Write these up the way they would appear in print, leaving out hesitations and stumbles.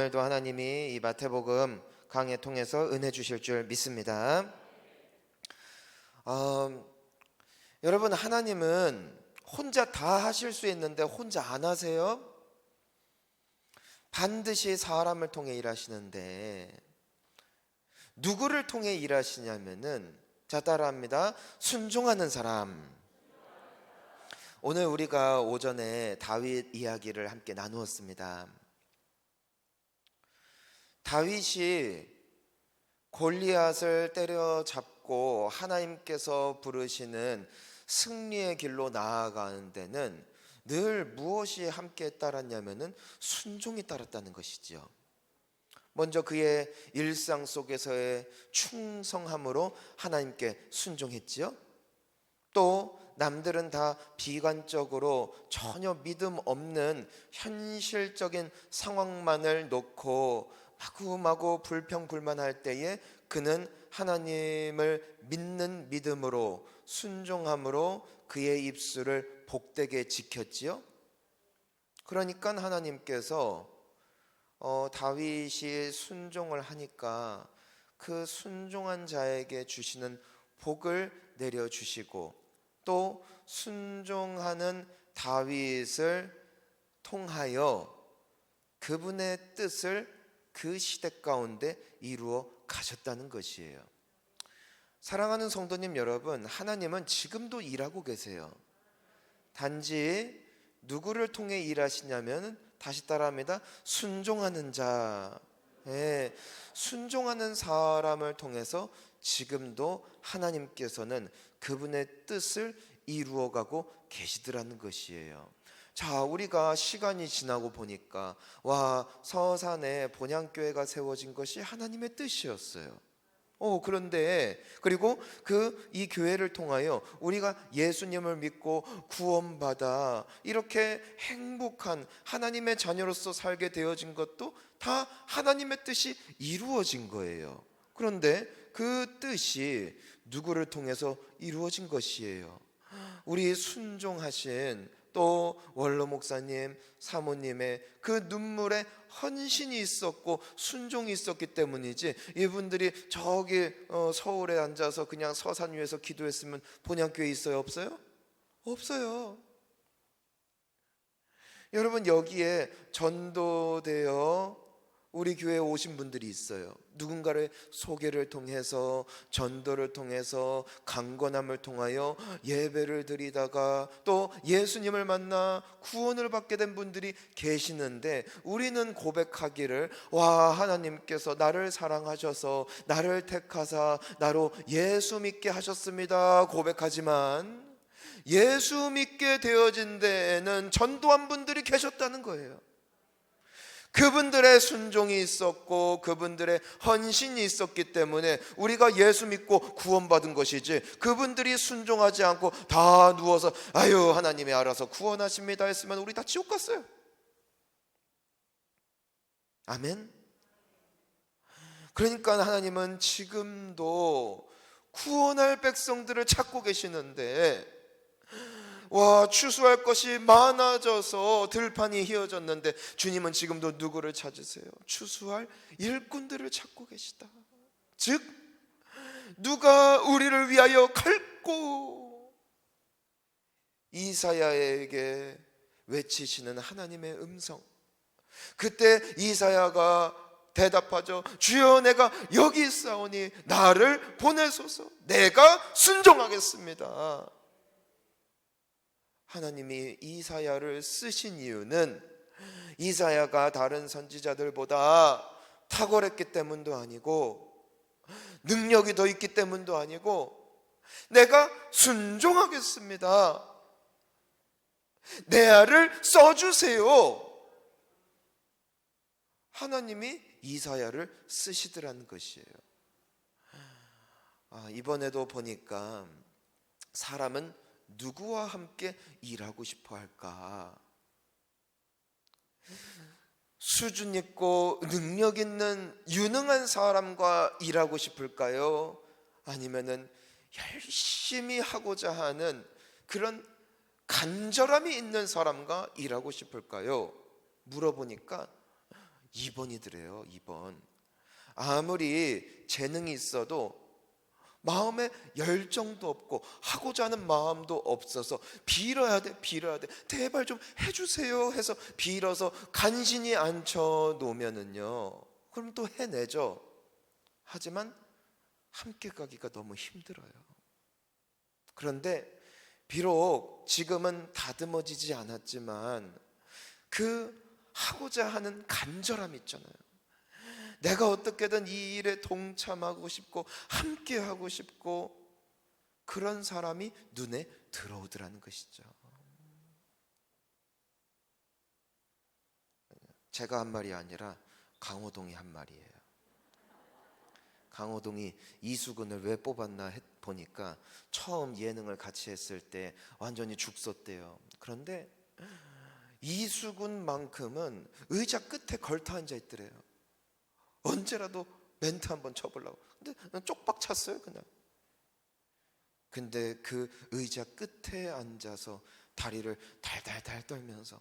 오늘도 하나님이 이 마태복음 강해 통해서 은혜 주실 줄 믿습니다. 여러분, 하나님은 혼자 다 하실 수 있는데 혼자 안 하세요? 반드시 사람을 통해 일하시는데 누구를 통해 일하시냐면은, 자, 따라합니다. 순종하는 사람. 오늘 우리가 오전에 다윗 이야기를 함께 나누었습니다. 다윗이 골리앗을 때려잡고 하나님께서 부르시는 승리의 길로 나아가는 데는 늘 무엇이 함께 따랐냐면은 순종이 따랐다는 것이지요. 먼저 그의 일상 속에서의 충성함으로 하나님께 순종했지요. 또 남들은 다 비관적으로 전혀 믿음 없는 현실적인 상황만을 놓고 마구마구 불평불만할 때에 그는 하나님을 믿는 믿음으로 순종함으로 그의 입술을 복되게 지켰지요. 그러니까 하나님께서 다윗이 순종을 하니까 그 순종한 자에게 주시는 복을 내려주시고, 또 순종하는 다윗을 통하여 그분의 뜻을 그 시대 가운데 이루어 가셨다는 것이에요. 사랑하는 성도님 여러분, 하나님은 지금도 일하고 계세요. 단지 누구를 통해 일하시냐면, 다시 따라합니다. 순종하는 자, 순종하는 사람을 통해서 지금도 하나님께서는 그분의 뜻을 이루어가고 계시더라는 것이에요. 자, 우리가 시간이 지나고 보니까 서산에 본향교회가 세워진 것이 하나님의 뜻이었어요. 그런데 그리고 이 교회를 통하여 우리가 예수님을 믿고 구원받아 이렇게 행복한 하나님의 자녀로서 살게 되어진 것도 다 하나님의 뜻이 이루어진 거예요. 그런데 그 뜻이 누구를 통해서 이루어진 것이에요? 우리 순종하신 또 원로 목사님, 사모님의 그 눈물에 헌신이 있었고 순종이 있었기 때문이지, 이분들이 저기 서울에 앉아서 그냥 서산 위에서 기도했으면 본향교회 있어요? 없어요? 없어요. 여러분, 여기에 전도되어 우리 교회에 오신 분들이 있어요. 누군가를 소개를 통해서, 전도를 통해서, 강권함을 통하여 예배를 드리다가 또 예수님을 만나 구원을 받게 된 분들이 계시는데, 우리는 고백하기를 하나님께서 나를 사랑하셔서 나를 택하사 나로 예수 믿게 하셨습니다 고백하지만, 예수 믿게 되어진 데에는 전도한 분들이 계셨다는 거예요. 그분들의 순종이 있었고 그분들의 헌신이 있었기 때문에 우리가 예수 믿고 구원받은 것이지, 그분들이 순종하지 않고 다 누워서 아유 하나님이 알아서 구원하십니다 했으면 우리 다 지옥 갔어요. 아멘. 그러니까 하나님은 지금도 구원할 백성들을 찾고 계시는데, 추수할 것이 많아져서 들판이 휘어졌는데 주님은 지금도 누구를 찾으세요? 추수할 일꾼들을 찾고 계시다. 즉, 누가 우리를 위하여 갈고 이사야에게 외치시는 하나님의 음성. 그때 이사야가 대답하죠. 주여, 내가 여기 있사오니 나를 보내소서. 내가 순종하겠습니다. 하나님이 이사야를 쓰신 이유는 이사야가 다른 선지자들보다 탁월했기 때문도 아니고 능력이 더 있기 때문도 아니고, 내가 순종하겠습니다. 내 아를 써주세요. 하나님이 이사야를 쓰시더라는 것이에요. 이번에도 보니까 사람은 누구와 함께 일하고 싶어 할까? 수준 있고 능력 있는 유능한 사람과 일하고 싶을까요? 아니면은 열심히 하고자 하는 그런 간절함이 있는 사람과 일하고 싶을까요? 물어보니까 2번이더래요. 2번. 아무리 재능이 있어도 마음에 열정도 없고 하고자 하는 마음도 없어서 빌어야 돼, 제발 좀 해주세요 해서 빌어서 간신히 앉혀 놓으면은요, 그럼 또 해내죠. 하지만 함께 가기가 너무 힘들어요. 그런데 비록 지금은 다듬어지지 않았지만 그 하고자 하는 간절함 있잖아요. 내가 어떻게든 이 일에 동참하고 싶고 함께 하고 싶고, 그런 사람이 눈에 들어오더라는 것이죠. 제가 한 말이 아니라 강호동이 한 말이에요. 강호동이 이수근을 왜 뽑았나 보니까 처음 예능을 같이 했을 때 완전히 죽었대요. 그런데 이수근만큼은 의자 끝에 걸터 앉아 있더래요. 언제라도 멘트 한번 쳐보려고. 근데 쪽박 찼어요 그냥. 근데 그 의자 끝에 앉아서 다리를 달달달 떨면서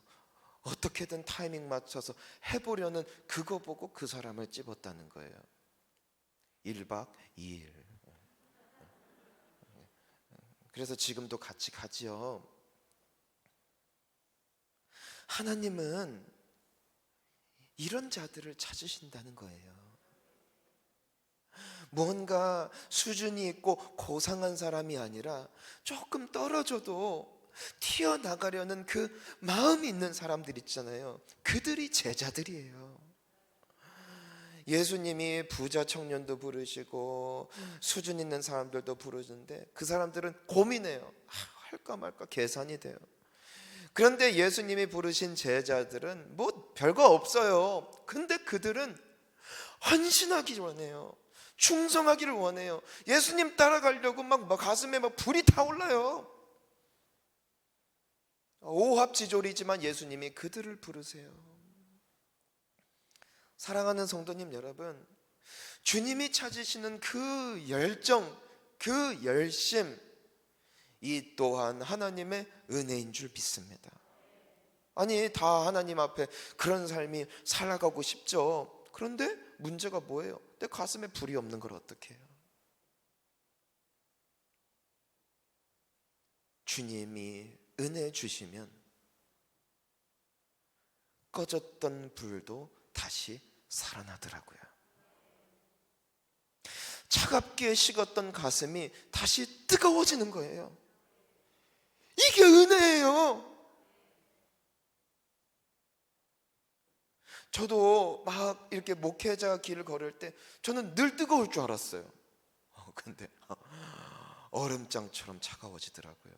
어떻게든 타이밍 맞춰서 해보려는 그거 보고 그 사람을 찝었다는 거예요. 1박 2일. 그래서 지금도 같이 가지요. 하나님은 이런 자들을 찾으신다는 거예요. 뭔가 수준이 있고 고상한 사람이 아니라 조금 떨어져도 튀어나가려는 그 마음이 있는 사람들 있잖아요. 그들이 제자들이에요. 예수님이 부자 청년도 부르시고 수준 있는 사람들도 부르는데 그 사람들은 고민해요. 할까 말까 계산이 돼요. 그런데 예수님이 부르신 제자들은 뭐 별거 없어요. 근데 그들은 헌신하기 원해요. 충성하기를 원해요. 예수님 따라가려고 막 가슴에 막 불이 타올라요. 오합지졸이지만 예수님이 그들을 부르세요. 사랑하는 성도님 여러분, 주님이 찾으시는 그 열정, 그 열심, 이 또한 하나님의 은혜인 줄 믿습니다. 아니, 다 하나님 앞에 그런 삶이 살아가고 싶죠. 그런데 문제가 뭐예요? 내 가슴에 불이 없는 걸 어떻게 해요? 주님이 은혜 주시면 꺼졌던 불도 다시 살아나더라고요. 차갑게 식었던 가슴이 다시 뜨거워지는 거예요. 이게 은혜예요. 저도 막 이렇게 목회자 길을 걸을 때 저는 늘 뜨거울 줄 알았어요. 근데 얼음장처럼 차가워지더라고요.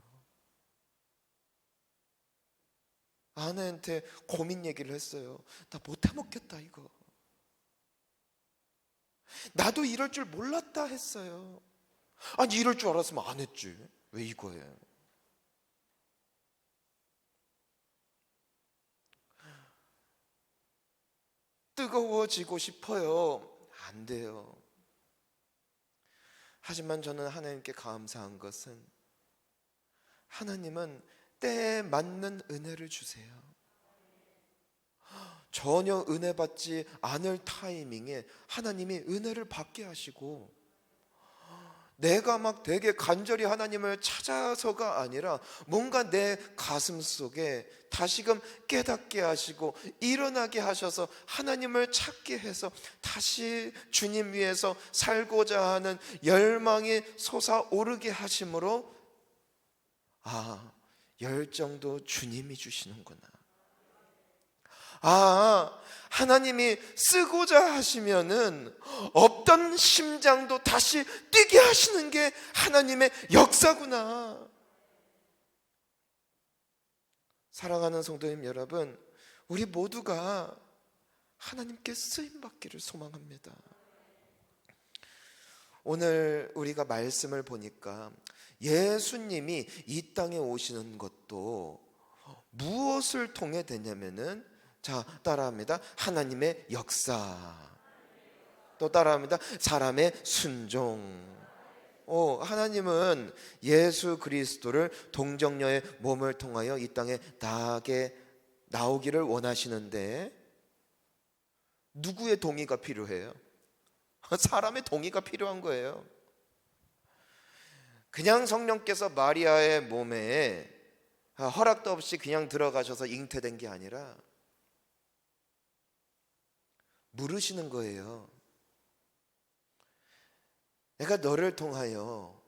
아내한테 고민 얘기를 했어요. 나 못해 먹겠다 이거. 나도 이럴 줄 몰랐다 했어요. 아니, 이럴 줄 알았으면 안 했지. 왜 이거예요? 뜨거워지고 싶어요. 안 돼요. 하지만 저는 하나님께 감사한 것은 하나님은 때에 맞는 은혜를 주세요. 전혀 은혜 받지 않을 타이밍에 하나님이 은혜를 받게 하시고, 내가 막 되게 간절히 하나님을 찾아서가 아니라 뭔가 내 가슴 속에 다시금 깨닫게 하시고 일어나게 하셔서 하나님을 찾게 해서 다시 주님 위해서 살고자 하는 열망이 솟아오르게 하심으로, 아, 열정도 주님이 주시는구나. 아, 하나님이 쓰고자 하시면은 없던 심장도 다시 뛰게 하시는 게 하나님의 역사구나. 사랑하는 성도님 여러분, 우리 모두가 하나님께 쓰임받기를 소망합니다. 오늘 우리가 말씀을 보니까 예수님이 이 땅에 오시는 것도 무엇을 통해 되냐면은, 자, 따라합니다. 하나님의 역사. 또 따라합니다. 사람의 순종. 하나님은 예수 그리스도를 동정녀의 몸을 통하여 이 땅에 나오기를 원하시는데, 누구의 동의가 필요해요? 사람의 동의가 필요한 거예요. 그냥 성령께서 마리아의 몸에 허락도 없이 그냥 들어가셔서 잉태된 게 아니라 물으시는 거예요. 내가 너를 통하여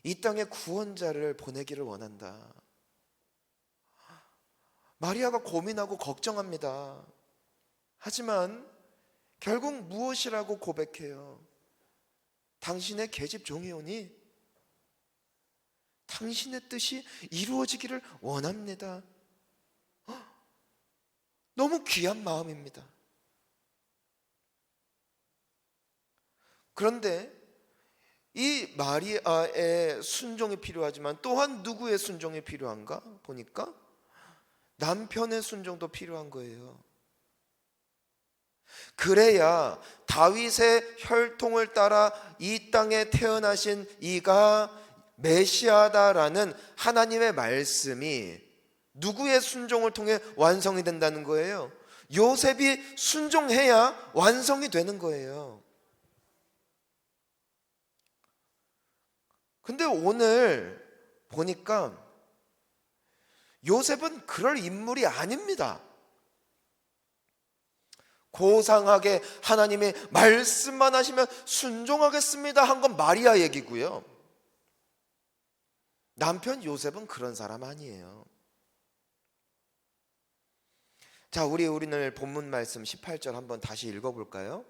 이 땅에 구원자를 보내기를 원한다. 마리아가 고민하고 걱정합니다. 하지만 결국 무엇이라고 고백해요? 당신의 계집 종이오니 당신의 뜻이 이루어지기를 원합니다. 너무 귀한 마음입니다. 그런데 이 마리아의 순종이 필요하지만 또한 누구의 순종이 필요한가 보니까 남편의 순종도 필요한 거예요. 그래야 다윗의 혈통을 따라 이 땅에 태어나신 이가 메시아다라는 하나님의 말씀이 누구의 순종을 통해 완성이 된다는 거예요? 요셉이 순종해야 완성이 되는 거예요. 근데 오늘 보니까 요셉은 그럴 인물이 아닙니다. 고상하게 하나님이 말씀만 하시면 순종하겠습니다 한 건 마리아 얘기고요. 남편 요셉은 그런 사람 아니에요. 자, 우리 오늘 본문 말씀 18절 한번 다시 읽어볼까요?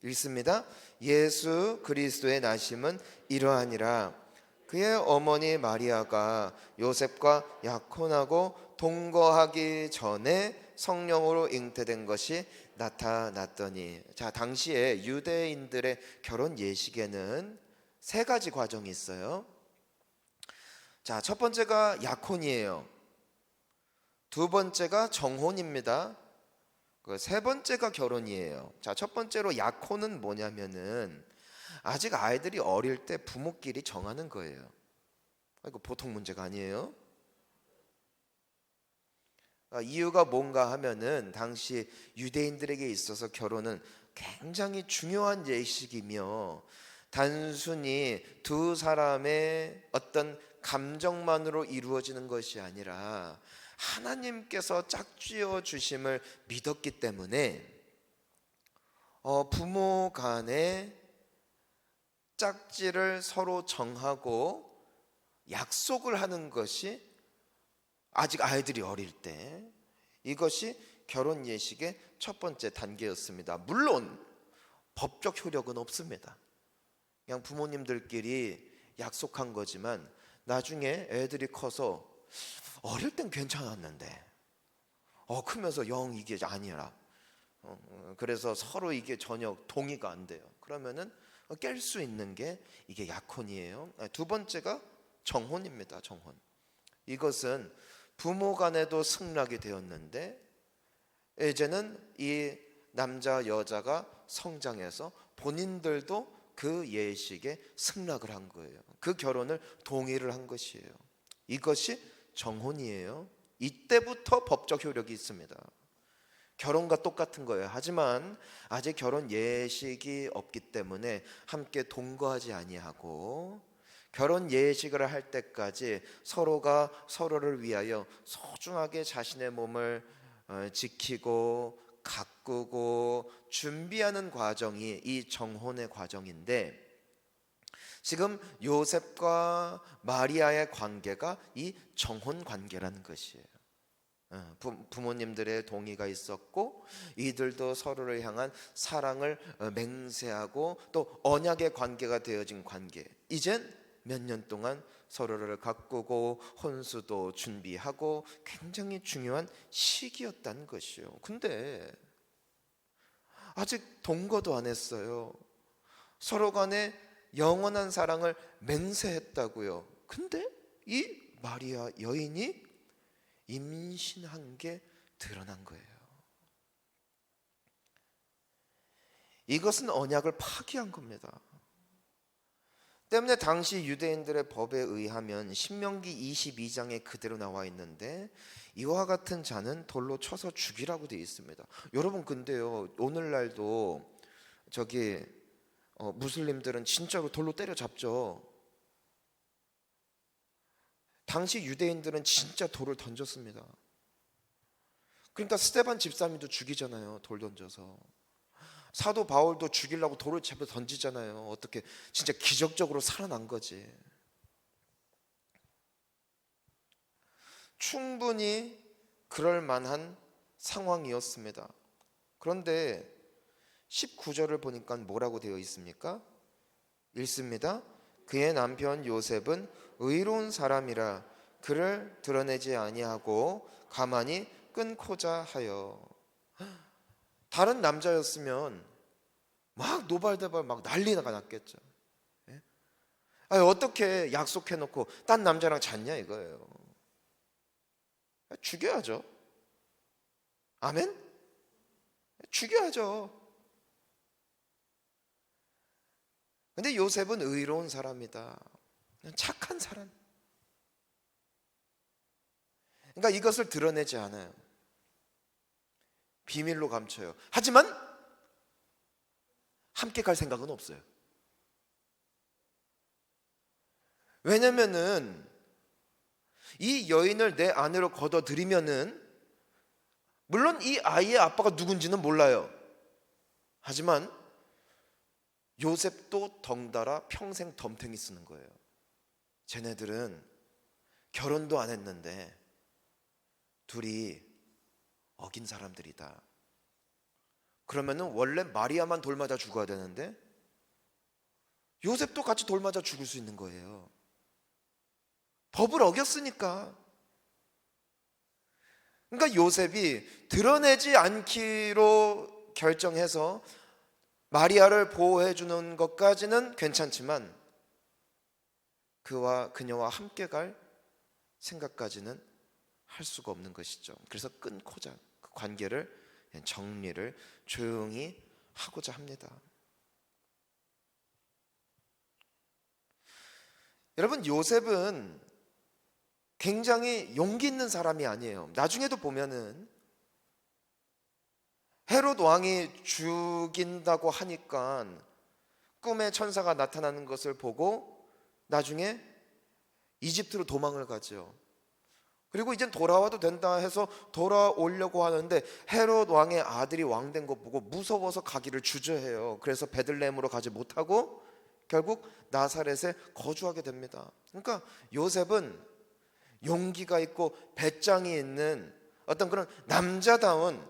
읽습니다. 예수 그리스도의 나심은 이러하니라. 그의 어머니 마리아가 요셉과 약혼하고 동거하기 전에 성령으로 잉태된 것이 나타났더니. 자, 당시에 유대인들의 결혼 예식에는 세 가지 과정이 있어요. 자, 첫 번째가 약혼이에요. 두 번째가 정혼입니다. 세 번째가 결혼이에요. 자, 첫 번째로 약혼은 뭐냐면은 아직 아이들이 어릴 때 부모끼리 정하는 거예요. 이거 보통 문제가 아니에요. 이유가 뭔가 하면은 당시 유대인들에게 있어서 결혼은 굉장히 중요한 예식이며 단순히 두 사람의 어떤 감정만으로 이루어지는 것이 아니라 하나님께서 짝지어 주심을 믿었기 때문에 부모 간에 짝지를 서로 정하고 약속을 하는 것이 아직 아이들이 어릴 때 이것이 결혼 예식의 첫 번째 단계였습니다. 물론 법적 효력은 없습니다. 그냥 부모님들끼리 약속한 거지만 나중에 애들이 커서 어릴 땐 괜찮았는데 크면서 영 이게 아니라 그래서 서로 이게 전혀 동의가 안 돼요. 그러면은 깰 수 있는 게 이게 약혼이에요. 두 번째가 정혼입니다. 정혼. 이것은 부모 간에도 승낙이 되었는데 이제는 이 남자 여자가 성장해서 본인들도 그 예식에 승낙을 한 거예요. 그 결혼을 동의를 한 것이에요. 이것이 정혼이에요. 이때부터 법적 효력이 있습니다. 결혼과 똑같은 거예요. 하지만 아직 결혼 예식이 없기 때문에 함께 동거하지 아니하고 결혼 예식을 할 때까지 서로가 서로를 위하여 소중하게 자신의 몸을 지키고 가꾸고 준비하는 과정이 이 정혼의 과정인데 지금 요셉과 마리아의 관계가 이 정혼 관계라는 것이에요. 부모님들의 동의가 있었고 이들도 서로를 향한 사랑을 맹세하고 또 언약의 관계가 되어진 관계. 이젠 몇 년 동안 서로를 가꾸고 혼수도 준비하고 굉장히 중요한 시기였다는 것이요. 근데 아직 동거도 안 했어요. 서로 간에 영원한 사랑을 맹세했다고요. 근데 이 마리아 여인이 임신한 게 드러난 거예요. 이것은 언약을 파기한 겁니다. 때문에 당시 유대인들의 법에 의하면 신명기 22장에 그대로 나와 있는데 이와 같은 자는 돌로 쳐서 죽이라고 되어 있습니다. 여러분 근데요 오늘날도 무슬림들은 진짜로 돌로 때려잡죠. 당시 유대인들은 진짜 돌을 던졌습니다. 그러니까 스데반 집사님도 죽이잖아요. 돌 던져서. 사도 바울도 죽이려고 돌을 제발 던지잖아요. 어떻게 진짜 기적적으로 살아난 거지. 충분히 그럴 만한 상황이었습니다. 그런데 19절을 보니까 뭐라고 되어 있습니까? 읽습니다. 그의 남편 요셉은 의로운 사람이라 그를 드러내지 아니하고 가만히 끊고자 하여. 다른 남자였으면 막 노발대발 막 난리가 났겠죠. 예? 어떻게 약속해놓고 딴 남자랑 잤냐 이거예요. 죽여야죠. 아멘? 죽여야죠. 근데 요셉은 의로운 사람이다. 착한 사람. 그러니까 이것을 드러내지 않아요. 비밀로 감춰요. 하지만 함께 갈 생각은 없어요. 왜냐면은 이 여인을 내 아내로 거둬들이면은 물론 이 아이의 아빠가 누군지는 몰라요. 하지만 요셉도 덩달아 평생 덤탱이 쓰는 거예요. 쟤네들은 결혼도 안 했는데 둘이 어긴 사람들이다. 그러면은 원래 마리아만 돌 맞아 죽어야 되는데 요셉도 같이 돌 맞아 죽을 수 있는 거예요. 법을 어겼으니까. 그러니까 요셉이 드러내지 않기로 결정해서 마리아를 보호해 주는 것까지는 괜찮지만 그녀와 함께 갈 생각까지는 할 수가 없는 것이죠. 그래서 끊고자 그 관계를 정리를 조용히 하고자 합니다. 여러분 요셉은 굉장히 용기 있는 사람이 아니에요. 나중에도 보면은 헤롯 왕이 죽인다고 하니까 꿈에 천사가 나타나는 것을 보고 나중에 이집트로 도망을 가죠. 그리고 이젠 돌아와도 된다 해서 돌아오려고 하는데 헤롯 왕의 아들이 왕된 거 보고 무서워서 가기를 주저해요. 그래서 베들레헴으로 가지 못하고 결국 나사렛에 거주하게 됩니다. 그러니까 요셉은 용기가 있고 배짱이 있는 어떤 그런 남자다운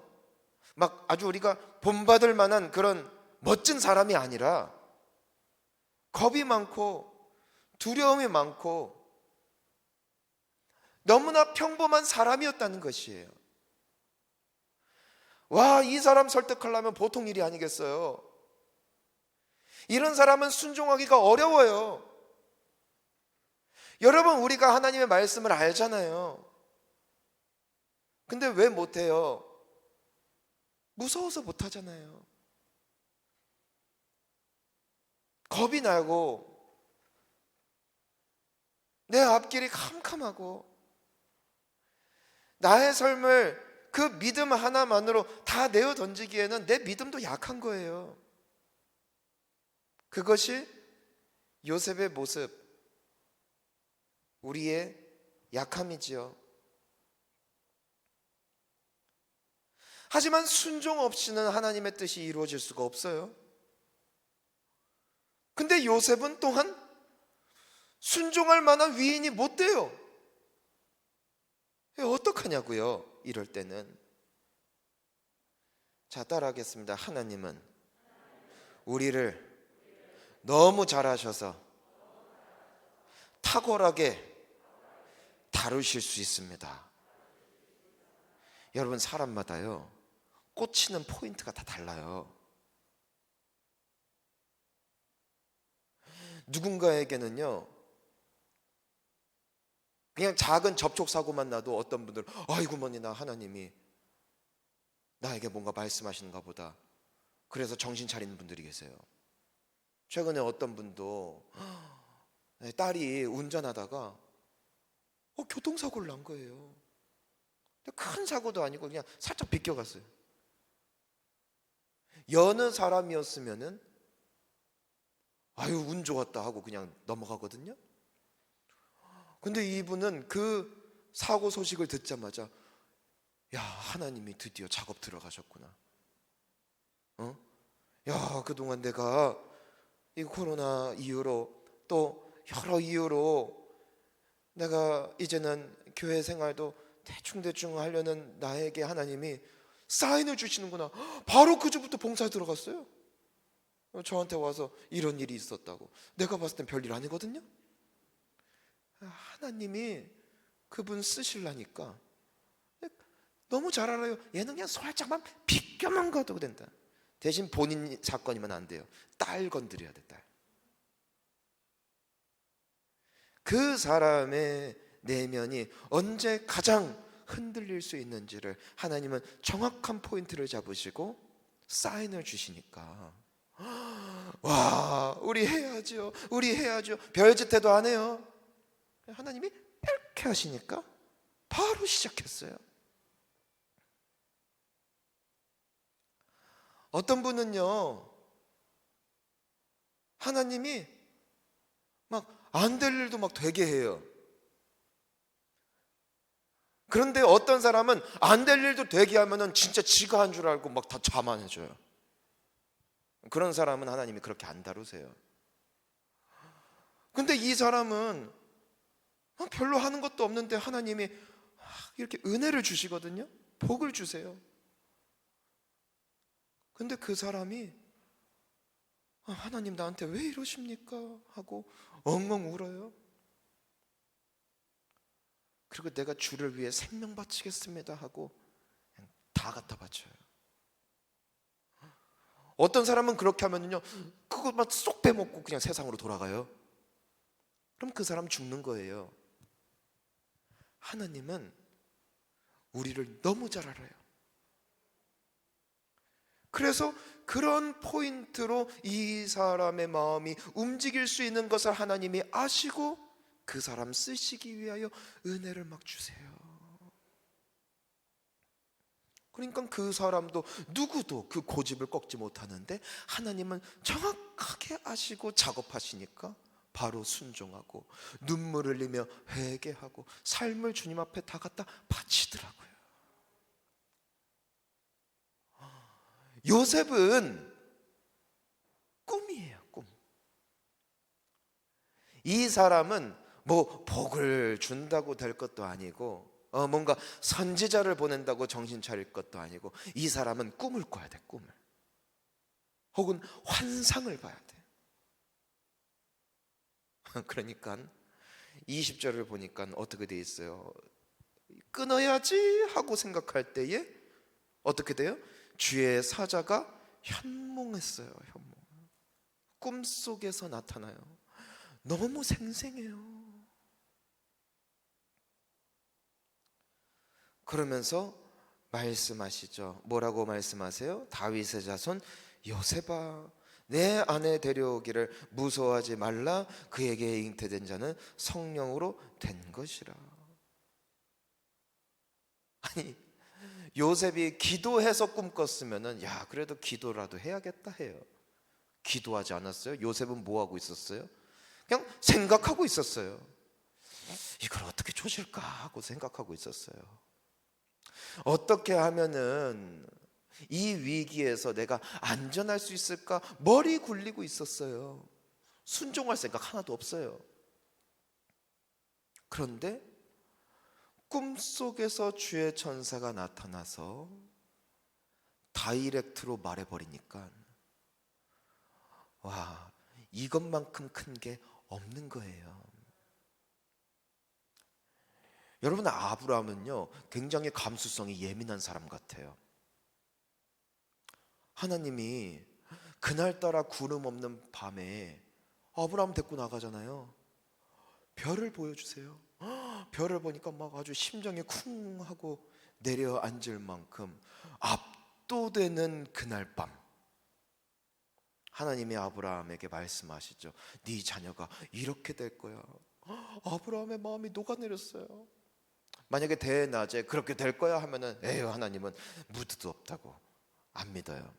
막 아주 우리가 본받을 만한 그런 멋진 사람이 아니라 겁이 많고 두려움이 많고 너무나 평범한 사람이었다는 것이에요. 와, 이 사람 설득하려면 보통 일이 아니겠어요. 이런 사람은 순종하기가 어려워요. 여러분 우리가 하나님의 말씀을 알잖아요. 근데 왜 못해요? 무서워서 못하잖아요. 겁이 나고 내 앞길이 캄캄하고 나의 삶을 그 믿음 하나만으로 다 내어 던지기에는 내 믿음도 약한 거예요. 그것이 요셉의 모습, 우리의 약함이지요. 하지만 순종 없이는 하나님의 뜻이 이루어질 수가 없어요. 근데 요셉은 또한 순종할 만한 위인이 못 돼요. 어떡하냐고요? 이럴 때는. 자, 따라하겠습니다. 하나님은 우리를 너무 잘하셔서 탁월하게 다루실 수 있습니다. 여러분 사람마다요 꽂히는 포인트가 다 달라요. 누군가에게는요 그냥 작은 접촉사고만 나도 어떤 분들은 아이고 뭐니 나 하나님이 나에게 뭔가 말씀하시는가 보다. 그래서 정신 차리는 분들이 계세요. 최근에 어떤 분도 딸이 운전하다가 교통사고를 난 거예요. 큰 사고도 아니고 그냥 살짝 비껴갔어요. 여느 사람이었으면은 아유 운 좋았다 하고 그냥 넘어가거든요. 근데 이분은 그 사고 소식을 듣자마자 야, 하나님이 드디어 작업 들어가셨구나. 야, 그동안 내가 이 코로나 이후로 또 여러 이유로 내가 이제는 교회 생활도 대충대충 하려는 나에게 하나님이 사인을 주시는구나. 바로 그 주부터 봉사에 들어갔어요. 저한테 와서 이런 일이 있었다고. 내가 봤을 땐 별일 아니거든요. 하나님이 그분 쓰시려니까 너무 잘 알아요. 얘는 그냥 살짝만 비껴만 가도 된다. 대신 본인 사건이면 안 돼요. 딸 건드려야 돼, 딸. 그 사람의 내면이 언제 가장 흔들릴 수 있는지를 하나님은 정확한 포인트를 잡으시고 사인을 주시니까 와, 우리 해야죠. 우리 해야죠. 별짓해도 안 해요. 하나님이 이렇게 하시니까 바로 시작했어요. 어떤 분은요, 하나님이 막 안 될 일도 막 되게 해요. 그런데 어떤 사람은 안 될 일도 되게 하면은 진짜 지가 한 줄 알고 막 다 자만해져요. 그런 사람은 하나님이 그렇게 안 다루세요. 근데 이 사람은 별로 하는 것도 없는데 하나님이 이렇게 은혜를 주시거든요. 복을 주세요. 근데 그 사람이 하나님 나한테 왜 이러십니까? 하고 엉엉 울어요. 그리고 내가 주를 위해 생명 바치겠습니다 하고 그냥 다 갖다 바쳐요. 어떤 사람은 그렇게 하면요 그것만 쏙 빼먹고 그냥 세상으로 돌아가요. 그럼 그 사람 죽는 거예요. 하나님은 우리를 너무 잘 알아요. 그래서 그런 포인트로 이 사람의 마음이 움직일 수 있는 것을 하나님이 아시고 그 사람 쓰시기 위하여 은혜를 막 주세요. 그러니까 그 사람도 누구도 그 고집을 꺾지 못하는데 하나님은 정확하게 아시고 작업하시니까 바로 순종하고 눈물 흘리며 회개하고 삶을 주님 앞에 다 갖다 바치더라고요. 요셉은 꿈이에요, 꿈. 이 사람은 뭐 복을 준다고 될 것도 아니고 뭔가 선지자를 보낸다고 정신 차릴 것도 아니고 이 사람은 꿈을 꿔야 돼, 꿈을. 혹은 환상을 봐야 돼. 그러니까 20절을 보니까 어떻게 돼 있어요? 끊어야지 하고 생각할 때에 어떻게 돼요? 주의 사자가 현몽했어요. 현몽. 꿈속에서 나타나요. 너무 생생해요. 그러면서 말씀하시죠. 뭐라고 말씀하세요? 다윗의 자손 요셉아, 내 아내 데려오기를 무서워하지 말라. 그에게 잉태된 자는 성령으로 된 것이라. 아니, 요셉이 기도해서 꿈꿨으면은 야, 그래도 기도라도 해야겠다 해요. 기도하지 않았어요? 요셉은 뭐 하고 있었어요? 그냥 생각하고 있었어요. 이걸 어떻게 조질까 하고 생각하고 있었어요. 어떻게 하면은 이 위기에서 내가 안전할 수 있을까 머리 굴리고 있었어요. 순종할 생각 하나도 없어요. 그런데 꿈속에서 주의 천사가 나타나서 다이렉트로 말해버리니까 와, 이것만큼 큰 게 없는 거예요. 여러분, 아브라함은요 굉장히 감수성이 예민한 사람 같아요. 하나님이 그날따라 구름 없는 밤에 아브라함 데리고 나가잖아요. 별을 보여주세요. 별을 보니까 막 아주 심장이 쿵 하고 내려앉을 만큼 압도되는 그날 밤, 하나님이 아브라함에게 말씀하시죠. 네 자녀가 이렇게 될 거야. 아브라함의 마음이 녹아내렸어요. 만약에 대낮에 그렇게 될 거야 하면은 에휴, 하나님은 무드도 없다고 안 믿어요.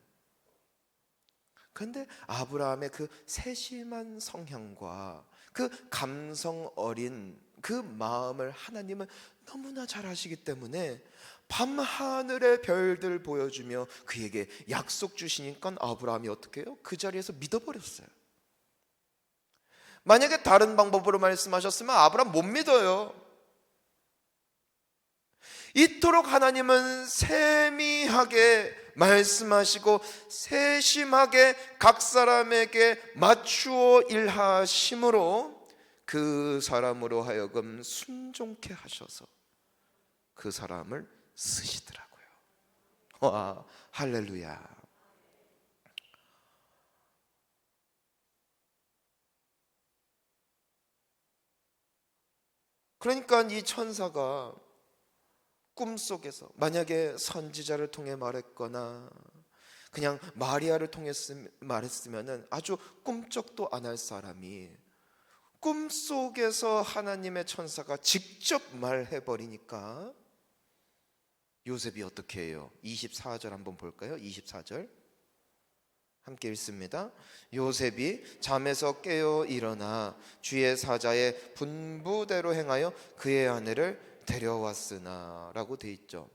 그런데 아브라함의 그 세심한 성향과 그 감성 어린 그 마음을 하나님은 너무나 잘 아시기 때문에 밤하늘의 별들 보여주며 그에게 약속 주시니까 아브라함이 어떻게 해요? 그 자리에서 믿어버렸어요. 만약에 다른 방법으로 말씀하셨으면 아브라함 못 믿어요. 이토록 하나님은 세미하게 말씀하시고 세심하게 각 사람에게 맞추어 일하심으로 그 사람으로 하여금 순종케 하셔서 그 사람을 쓰시더라고요. 와, 할렐루야. 그러니까 이 천사가 꿈속에서 만약에 선지자를 통해 말했거나 그냥 마리아를 통해 말했으면 아주 꿈쩍도 안 할 사람이 꿈속에서 하나님의 천사가 직접 말해버리니까 요셉이 어떻게 해요? 24절 한번 볼까요? 24절 함께 읽습니다. 요셉이 잠에서 깨어 일어나 주의 사자의 분부대로 행하여 그의 아내를 데려왔으나 라고 돼 있죠.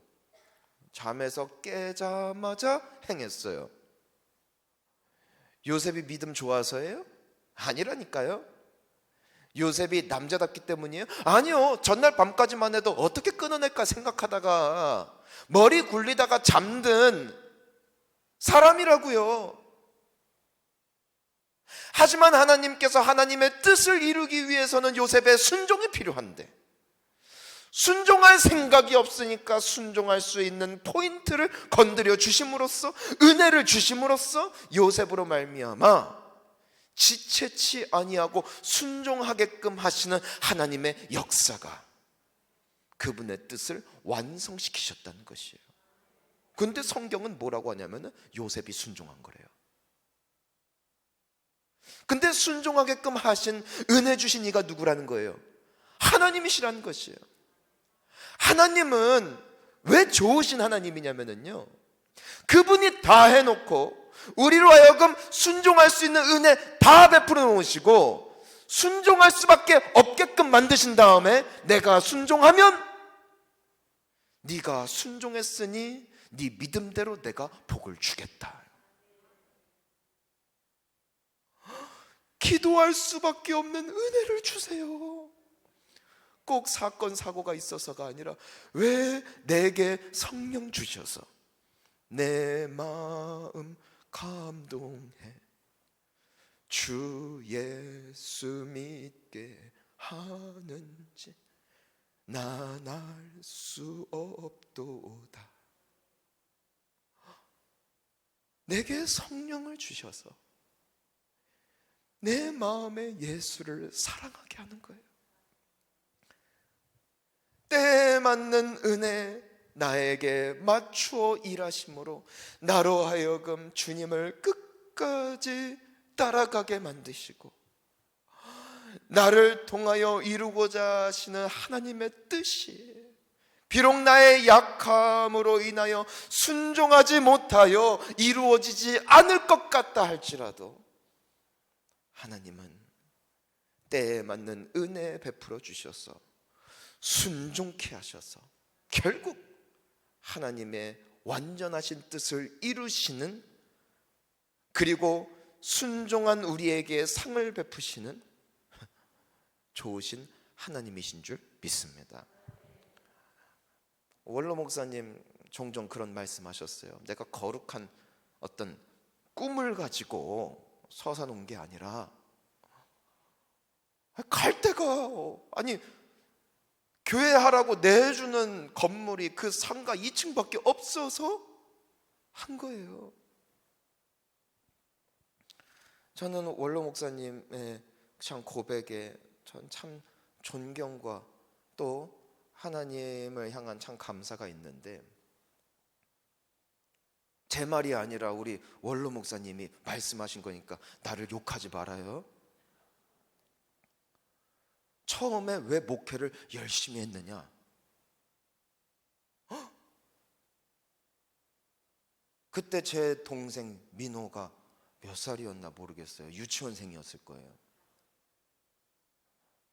잠에서 깨자마자 행했어요. 요셉이 믿음 좋아서예요? 아니라니까요. 요셉이 남자답기 때문이에요? 아니요. 전날 밤까지만 해도 어떻게 끊어낼까 생각하다가 머리 굴리다가 잠든 사람이라고요. 하지만 하나님께서 하나님의 뜻을 이루기 위해서는 요셉의 순종이 필요한데 순종할 생각이 없으니까 순종할 수 있는 포인트를 건드려 주심으로써 은혜를 주심으로써 요셉으로 말미암아 지체치 아니하고 순종하게끔 하시는 하나님의 역사가 그분의 뜻을 완성시키셨다는 것이에요. 그런데 성경은 뭐라고 하냐면 요셉이 순종한 거래요. 근데 순종하게끔 하신 은혜 주신 이가 누구라는 거예요? 하나님이시라는 것이에요. 하나님은 왜 좋으신 하나님이냐면요, 그분이 다 해놓고 우리로 하여금 순종할 수 있는 은혜 다 베풀어 놓으시고 순종할 수밖에 없게끔 만드신 다음에 내가 순종하면 네가 순종했으니 네 믿음대로 내가 복을 주겠다. 기도할 수밖에 없는 은혜를 주세요. 꼭 사건 사고가 있어서가 아니라 왜 내게 성령 주셔서 내 마음 감동해 주 예수 믿게 하는지 난 알 수 없도다. 내게 성령을 주셔서 내 마음에 예수를 사랑하게 하는 거예요. 때에 맞는 은혜 나에게 맞추어 일하심으로 나로 하여금 주님을 끝까지 따라가게 만드시고 나를 통하여 이루고자 하시는 하나님의 뜻이 비록 나의 약함으로 인하여 순종하지 못하여 이루어지지 않을 것 같다 할지라도 하나님은 때에 맞는 은혜 베풀어 주셔서 순종케 하셔서 결국 하나님의 완전하신 뜻을 이루시는, 그리고 순종한 우리에게 상을 베푸시는 좋으신 하나님이신 줄 믿습니다. 원로 목사님 종종 그런 말씀하셨어요. 내가 거룩한 어떤 꿈을 가지고 서산 온 게 아니라 갈 데가 아니 교회 하라고 내주는 건물이 그 상가 2층밖에 없어서 한 거예요. 저는 원로 목사님의 참 고백에 전 참 존경과 또 하나님을 향한 참 감사가 있는데, 제 말이 아니라 우리 원로 목사님이 말씀하신 거니까 나를 욕하지 말아요. 처음에 왜 목회를 열심히 했느냐? 그때 제 동생 민호가 몇 살이었나 모르겠어요. 유치원생이었을 거예요.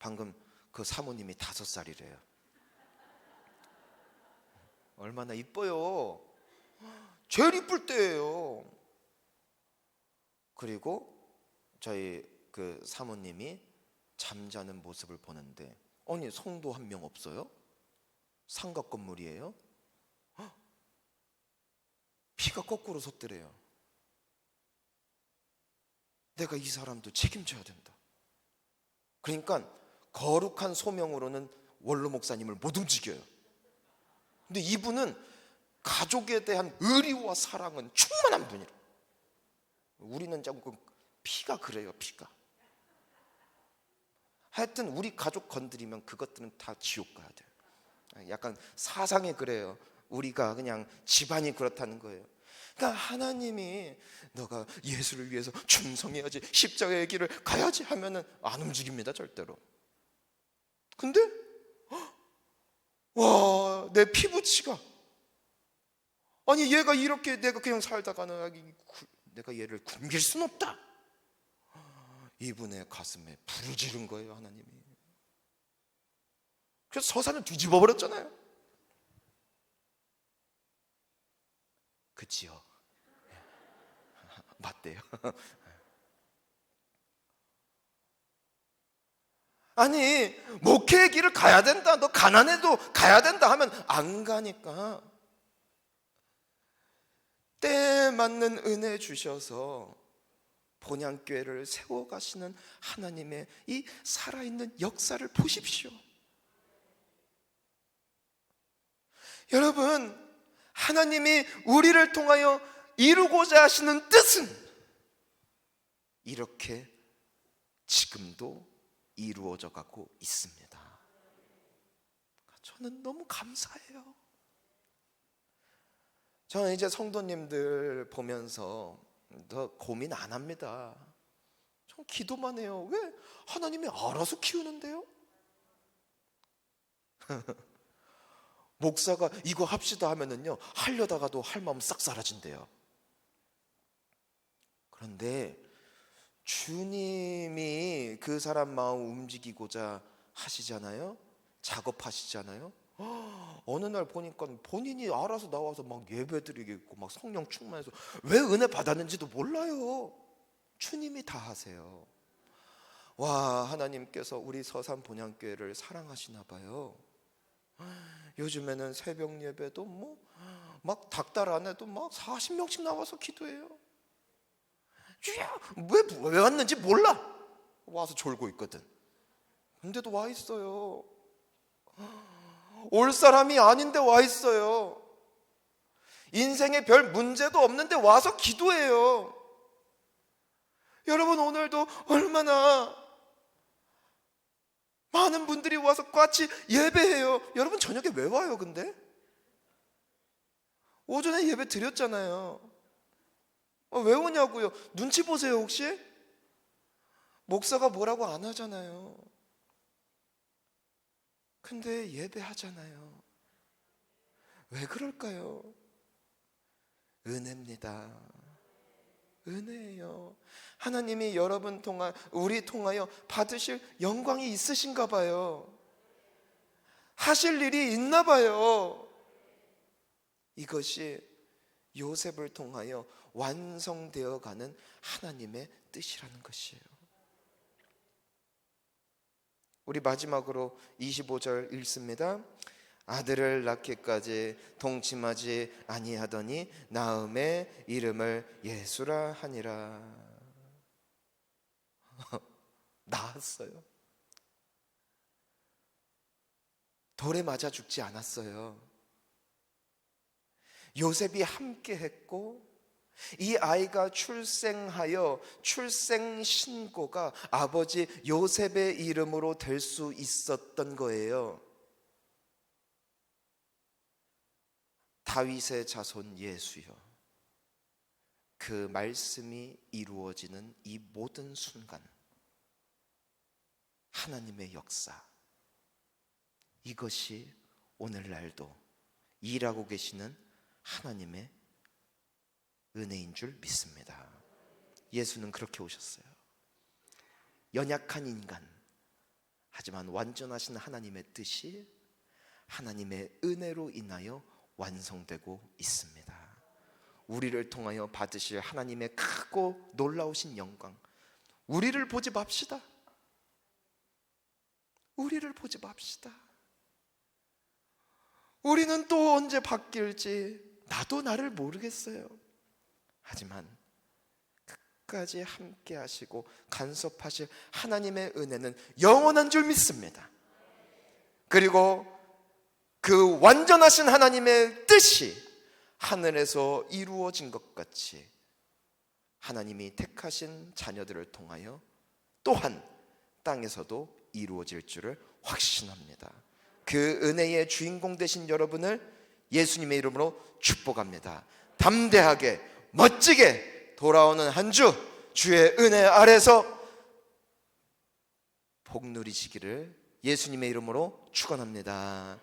방금 그 사모님이 5살이래요. 얼마나 이뻐요. 제일 이쁠 때예요. 그리고 저희 그 사모님이 잠자는 모습을 보는데, 아니 성도 한 명 없어요? 상가 건물이에요? 피가 거꾸로 섰더래요. 내가 이 사람도 책임져야 된다. 그러니까 거룩한 소명으로는 원로 목사님을 못 움직여요. 근데 이분은 가족에 대한 의리와 사랑은 충만한 분이라. 우리는 자꾸 피가 그래요. 피가. 하여튼 우리 가족 건드리면 그것들은 다 지옥 가야 돼요. 약간 사상이 그래요. 우리가 그냥 집안이 그렇다는 거예요. 그러니까 하나님이 너가 예수를 위해서 충성해야지, 십자가의 길을 가야지 하면은 안 움직입니다, 절대로. 근데 와, 내 피부치가, 아니 얘가 이렇게 내가 그냥 살다가는 내가 얘를 굶길 순 없다. 이분의 가슴에 불을 지른 거예요, 하나님이. 그래서 서산을 뒤집어 버렸잖아요. 그치요? 맞대요. 아니 목회의 길을 가야 된다, 너 가난해도 가야 된다 하면 안 가니까 때에 맞는 은혜 주셔서 본향교회를 세워가시는 하나님의 이 살아있는 역사를 보십시오. 여러분, 하나님이 우리를 통하여 이루고자 하시는 뜻은 이렇게 지금도 이루어져 가고 있습니다. 저는 너무 감사해요. 저는 이제 성도님들 보면서 더 고민 안 합니다. 전 기도만 해요. 왜? 하나님이 알아서 키우는데요. 목사가 이거 합시다 하면은요, 하려다가도 할 마음 싹 사라진대요. 그런데 주님이 그 사람 마음 움직이고자 하시잖아요. 작업하시잖아요. 어느 날 보니까 본인이 알아서 나와서 막 예배드리겠고 막 성령 충만해서 왜 은혜 받았는지도 몰라요. 주님이 다 하세요. 와, 하나님께서 우리 서산 본향교회를 사랑하시나 봐요. 요즘에는 새벽 예배도 뭐 막 닭달 안에도 막 40명씩 나와서 기도해요. 주야, 왜 왔는지 몰라. 와서 졸고 있거든. 근데도 와 있어요. 올 사람이 아닌데 와 있어요. 인생에 별 문제도 없는데 와서 기도해요. 여러분, 오늘도 얼마나 많은 분들이 와서 같이 예배해요. 여러분 저녁에 왜 와요 근데? 오전에 예배 드렸잖아요. 왜 오냐고요? 눈치 보세요 혹시? 목사가 뭐라고 안 하잖아요. 근데 예배하잖아요. 왜 그럴까요? 은혜입니다. 은혜예요. 하나님이 여러분 통하, 우리 통하여 받으실 영광이 있으신가 봐요. 하실 일이 있나 봐요. 이것이 요셉을 통하여 완성되어 가는 하나님의 뜻이라는 것이에요. 우리 마지막으로 25절 읽습니다. 아들을 낳기까지 동침하지 아니하더니 나음의 이름을 예수라 하니라. 낳았어요. 돌에 맞아 죽지 않았어요. 요셉이 함께 했고, 이 아이가 출생하여 출생 신고가 아버지 요셉의 이름으로 될 수 있었던 거예요. 다윗의 자손 예수여. 그 말씀이 이루어지는 이 모든 순간, 하나님의 역사, 이것이 오늘날도 일하고 계시는 하나님의 은혜인 줄 믿습니다. 예수는 그렇게 오셨어요. 연약한 인간, 하지만 완전하신 하나님의 뜻이 하나님의 은혜로 인하여 완성되고 있습니다. 우리를 통하여 받으실 하나님의 크고 놀라우신 영광, 우리를 보지 맙시다. 우리를 보지 맙시다. 우리는 또 언제 바뀔지 나도 나를 모르겠어요. 하지만 끝까지 함께 하시고 간섭하실 하나님의 은혜는 영원한 줄 믿습니다. 그리고 그 완전하신 하나님의 뜻이 하늘에서 이루어진 것 같이 하나님이 택하신 자녀들을 통하여 또한 땅에서도 이루어질 줄을 확신합니다. 그 은혜의 주인공 되신 여러분을 예수님의 이름으로 축복합니다. 담대하게 멋지게 돌아오는 한 주 주의 은혜 아래서 복 누리시기를 예수님의 이름으로 축원합니다.